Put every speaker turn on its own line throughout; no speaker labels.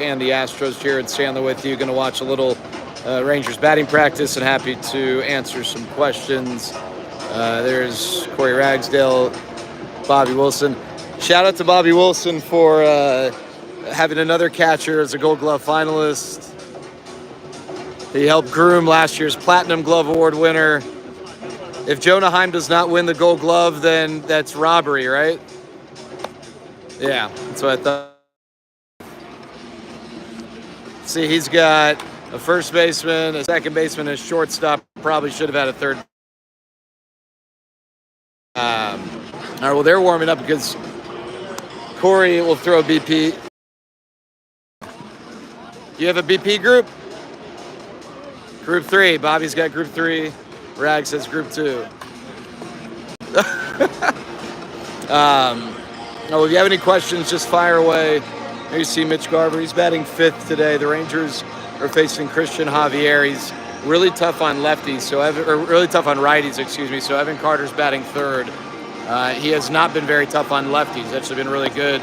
and the Astros. Jared Sandler with you. Going to watch a little Rangers batting practice and happy to answer some questions. There's Corey Ragsdale, Bobby Wilson. Shout out to Bobby Wilson for having another catcher as a Gold Glove finalist. He helped groom last year's Platinum Glove Award winner. If Jonah Heim does not win the Gold Glove, then that's robbery, right? Yeah, that's what I thought. See, he's got a first baseman, a second baseman, a shortstop. Probably should have had a third. All right, well, they're warming up because Corey will throw BP. You have a BP group? Group 3. Bobby's got group 3. Rags has group 2. Oh, if you have any questions, just fire away. Here you see Mitch Garver. He's batting 5th today. The Rangers are facing Christian Javier. He's really tough on lefties, really tough on righties, excuse me. So Evan Carter's batting 3rd. He has not been very tough on lefties. It's actually been really good.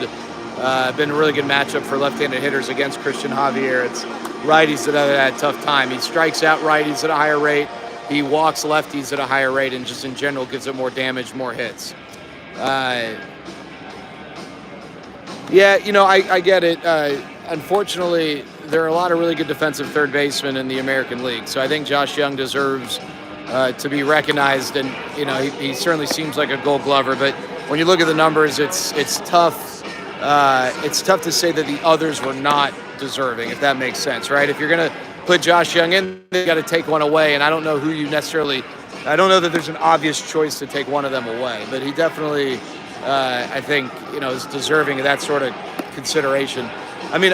Been a really good matchup for left-handed hitters against Christian Javier. It's righties that have had a tough time. He strikes out righties at a higher rate. He walks lefties at a higher rate, and just in general gives it more damage, more hits. Yeah, I get it. Unfortunately, there are a lot of really good defensive third basemen in the American League. So I think Josh Young deserves to be recognized, and he certainly seems like a Gold Glover. But when you look at the numbers, it's tough. It's tough to say that the others were not deserving, if that makes sense, right? If you're gonna put Josh Young in, you got to take one away, and I don't know who you necessarily. I don't know that there's an obvious choice to take one of them away, but he definitely. I think, is deserving of that sort of consideration. I mean,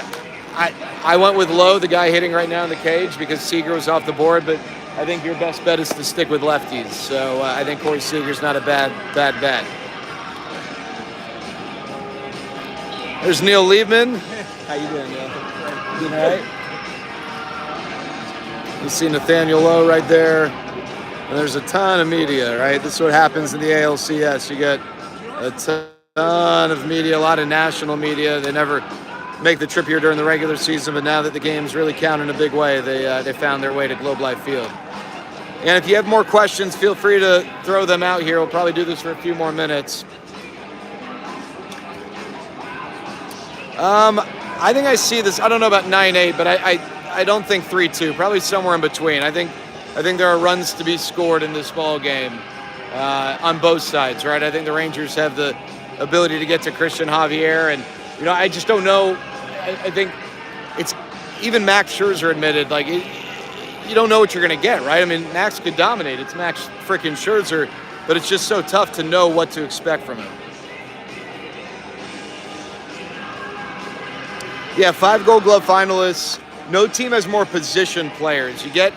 I went with Lowe, the guy hitting right now in the cage, because Seager was off the board, but I think your best bet is to stick with lefties. So I think Corey Seager's not a bad bet. There's Neil Liebman. How you doing, Neil? Doing all right? You see Nathaniel Lowe right there. And there's a ton of media, right? This is what happens in the ALCS. You get a ton of media, a lot of national media. They never make the trip here during the regular season, but now that the games really count in a big way, they found their way to Globe Life Field. And if you have more questions, feel free to throw them out here. We'll probably do this for a few more minutes. I think I see this. I don't know about 9-8, but I don't think 3-2. Probably somewhere in between. I think there are runs to be scored in this ball game. On both sides, right? I think the Rangers have the ability to get to Christian Javier, and I just don't know. I think it's even Max Scherzer admitted, like, you don't know what you're going to get, right? I mean, Max could dominate. It's Max freaking Scherzer, but it's just so tough to know what to expect from him. Yeah, 5 Gold Glove finalists. No team has more position players. You get.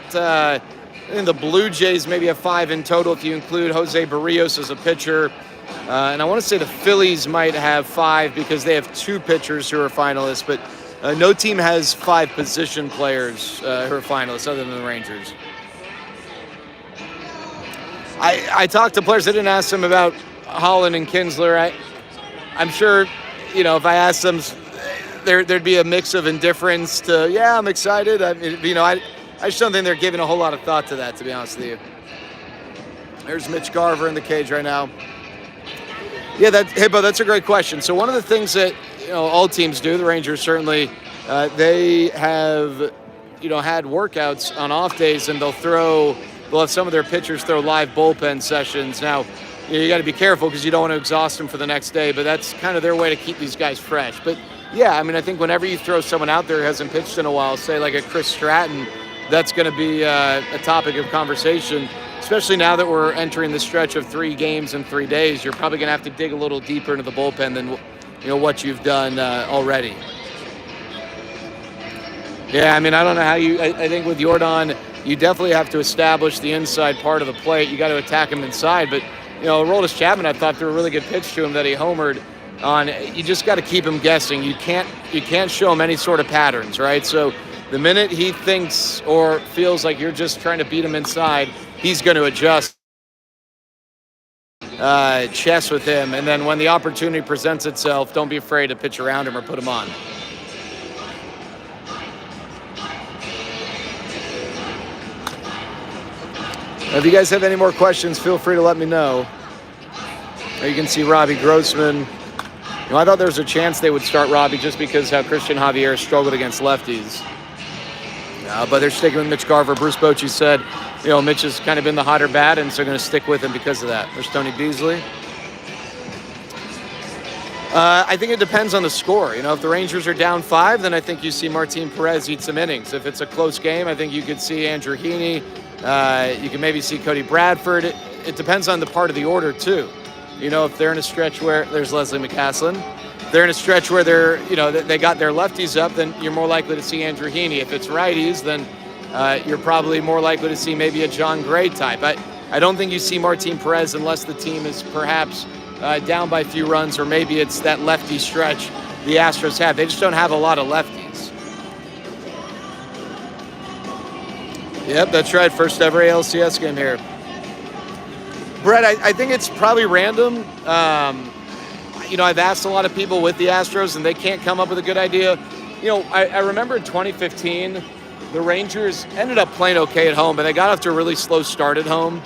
I think the Blue Jays maybe have 5 in total if you include Jose Barrios as a pitcher. And I want to say the Phillies might have 5 because they have 2 pitchers who are finalists. But no team has 5 position players who are finalists other than the Rangers. I talked to players. I didn't ask them about Holland and Kinsler. I'm sure, if I asked them, there'd be a mix of indifference to, yeah, I'm excited. I just don't think they're giving a whole lot of thought to that, to be honest with you. There's Mitch Garver in the cage right now. Yeah, that's a great question. So one of the things that all teams do, the Rangers certainly, they have had workouts on off days, and they'll have some of their pitchers throw live bullpen sessions. Now, you got to be careful because you don't want to exhaust them for the next day, but that's kind of their way to keep these guys fresh. But yeah, I mean, I think whenever you throw someone out there who hasn't pitched in a while, say like a Chris Stratton, that's going to be a topic of conversation, especially now that we're entering the stretch of 3 games in 3 days. You're probably going to have to dig a little deeper into the bullpen than what you've done already. Yeah, I mean, I don't know how I think with Jordan, you definitely have to establish the inside part of the plate. You got to attack him inside. But Aroldis Chapman, I thought threw a really good pitch to him that he homered on. You just got to keep him guessing. You can't show him any sort of patterns, right? So the minute he thinks or feels like you're just trying to beat him inside, he's going to adjust chess with him. And then when the opportunity presents itself, don't be afraid to pitch around him or put him on. If you guys have any more questions, feel free to let me know. You can see Robbie Grossman. I thought there was a chance they would start Robbie just because how Christian Javier struggled against lefties. But they're sticking with Mitch Garver. Bruce Bochy said, Mitch has kind of been the hotter bat, and so they're going to stick with him because of that. There's Tony Beasley. I think it depends on the score. If the Rangers are down 5, then I think you see Martin Perez eat some innings. If it's a close game, I think you could see Andrew Heaney. You can maybe see Cody Bradford. It depends on the part of the order, too. If they're in a stretch where there's Leslie McCaslin, they're in a stretch where they got their lefties up, then you're more likely to see Andrew Heaney. If it's righties, then you're probably more likely to see maybe a John Gray type. I don't think you see Martin Perez unless the team is perhaps down by a few runs, or maybe it's that lefty stretch the Astros have. They just don't have a lot of lefties. Yep, that's right. First ever ALCS game here. Brett, I think it's probably random. I've asked a lot of people with the Astros, and they can't come up with a good idea. I remember in 2015, the Rangers ended up playing okay at home, but they got off to a really slow start at home.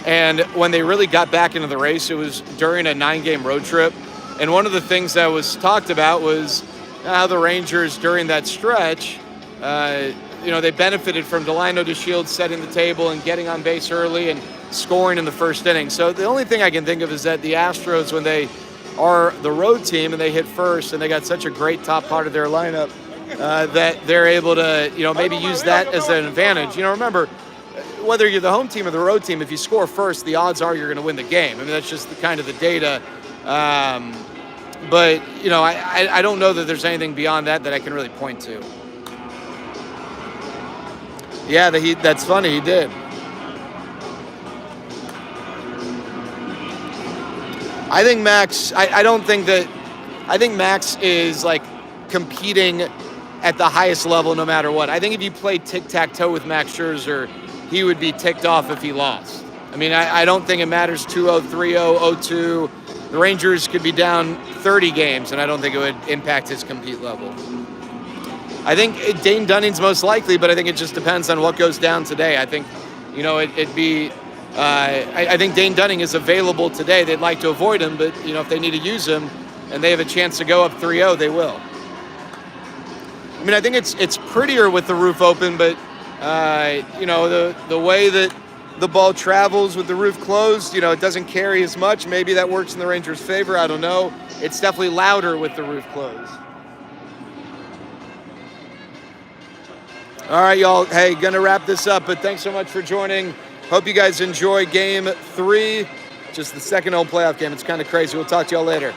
And when they really got back into the race, it was during a 9-game road trip. And one of the things that was talked about was how the Rangers, during that stretch, they benefited from Delino DeShields setting the table and getting on base early and scoring in the first inning. So the only thing I can think of is that the Astros, when they are the road team and they hit first and they got such a great top part of their lineup, that they're able to, maybe use that as an advantage. Remember, whether you're the home team or the road team, if you score first, the odds are you're going to win the game. I mean, that's just kind of the data. But, I don't know that there's anything beyond that I can really point to. Yeah, that's funny. He did. I think Max, I think Max is like competing at the highest level no matter what. I think if you play tic-tac-toe with Max Scherzer, he would be ticked off if he lost. I mean, I don't think it matters 2-0, 3-0, 0-2. The Rangers could be down 30 games, and I don't think it would impact his compete level. I think Dane Dunning's most likely, but I think it just depends on what goes down today. I think, it'd be... I think Dane Dunning is available today. They'd like to avoid him, but, if they need to use him and they have a chance to go up 3-0, they will. I mean, I think it's prettier with the roof open, but, the way that the ball travels with the roof closed, it doesn't carry as much. Maybe that works in the Rangers' favor. I don't know. It's definitely louder with the roof closed. All right, y'all. Hey, gonna wrap this up, but thanks so much for joining. Hope you guys enjoy Game 3, just the second home playoff game. It's kind of crazy. We'll talk to y'all later.